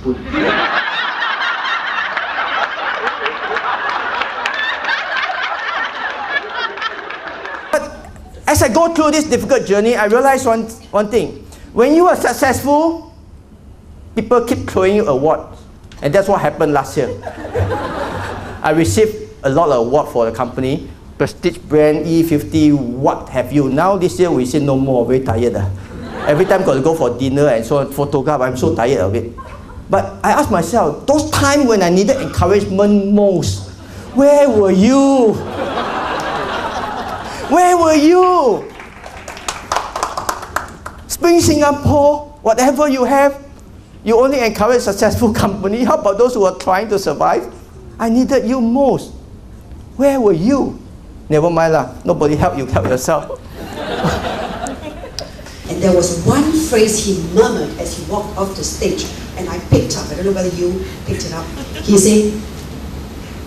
spoon. But as I go through this difficult journey, I realized one thing. When you are successful, people keep throwing you awards. And that's what happened last year. I received a lot of awards for the company. Prestige brand, E50, what have you. Now this year we say no more, very tired. Every time got to go for dinner and so on, photograph, I'm so tired of it. But I asked myself, those times when I needed encouragement most, where were you? Where were you? Spring Singapore, whatever you have, you only encourage successful company. How about those who are trying to survive? I needed you most. Where were you? Never mind lah, nobody help you, help yourself. And there was one phrase he murmured as he walked off the stage, and I picked up, I don't know whether you picked it up. He said,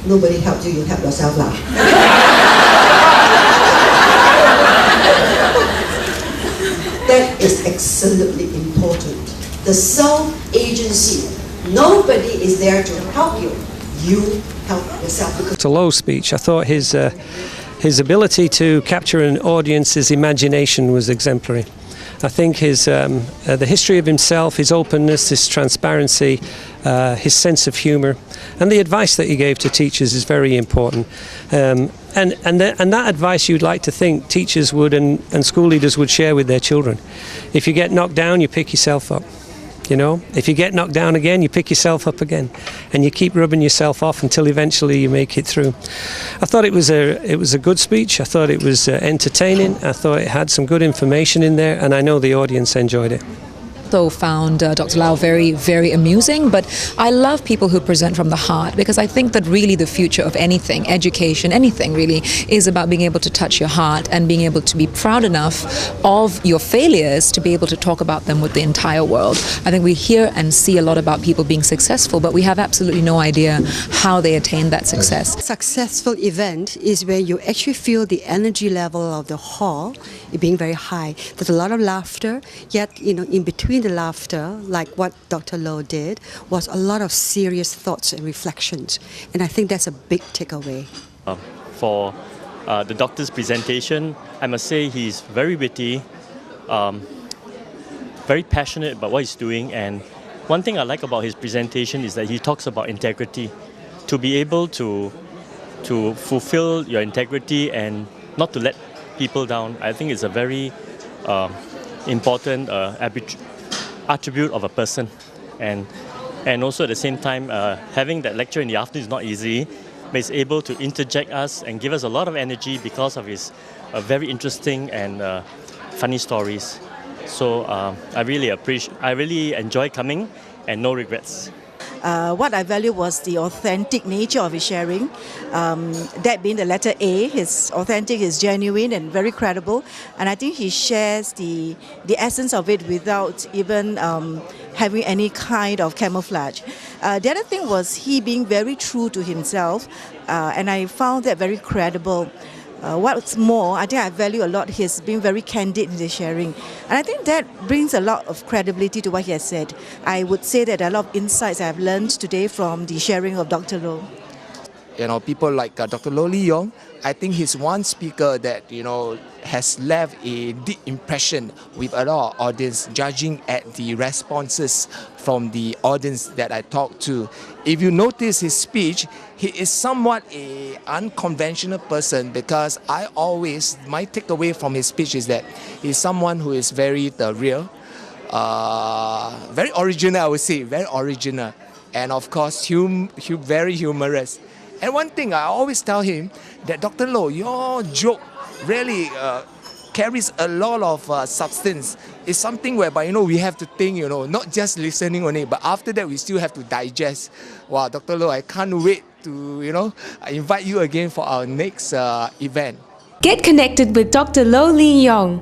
nobody helped you, you help yourself lah. That is absolutely important. The self-agency. Nobody is there to help you. You help yourself. Dr. Low's speech, I thought his ability to capture an audience's imagination was exemplary. I think the history of himself, his openness, his transparency, his sense of humour, and the advice that he gave to teachers is very important. And that advice you'd like to think teachers would and school leaders would share with their children. If you get knocked down, you pick yourself up. You know, if you get knocked down again, you pick yourself up again, and you keep rubbing yourself off until eventually you make it through. I thought it was a good speech. I thought it was entertaining. I thought it had some good information in there, and I know the audience enjoyed it. Also found Dr. Low very, very amusing, but I love people who present from the heart, because I think that really the future of anything, education, anything really, is about being able to touch your heart and being able to be proud enough of your failures to be able to talk about them with the entire world. I think we hear and see a lot about people being successful, but we have absolutely no idea how they attain that success. Successful event is where you actually feel the energy level of the hall being very high. There's a lot of laughter, yet in between the laughter, like what Dr. Low did, was a lot of serious thoughts and reflections. And I think that's a big takeaway. For the doctor's presentation, I must say he's very witty, very passionate about what he's doing. And one thing I like about his presentation is that he talks about integrity. To be able to fulfill your integrity and not to let people down, I think it's a very important attribute of a person, and also at the same time having that lecture in the afternoon is not easy, but he's able to interject us and give us a lot of energy because of his very interesting and funny stories. So I really enjoy coming, and no regrets. What I value was the authentic nature of his sharing. That being the letter A, his authentic, is genuine and very credible. And I think he shares the essence of it without even having any kind of camouflage. The other thing was he being very true to himself, and I found that very credible. What's more, I think I value a lot his being very candid in his sharing. And I think that brings a lot of credibility to what he has said. I would say that a lot of insights I've learned today from the sharing of Dr. Low. People like Dr. Low Lee Yong, I think he's one speaker that, has left a deep impression with a lot of audience, judging at the responses from the audience that I talked to. If you notice his speech, he is somewhat an unconventional person, because my takeaway from his speech is that he's someone who is very real, very original, I would say, very original, and of course very humorous. And one thing I always tell him, that Dr. Low, your joke really carries a lot of substance. It's something whereby, we have to think, not just listening only, but after that we still have to digest. Wow, Dr. Low, I can't wait to, invite you again for our next event. Get connected with Dr. Low Lee Yong.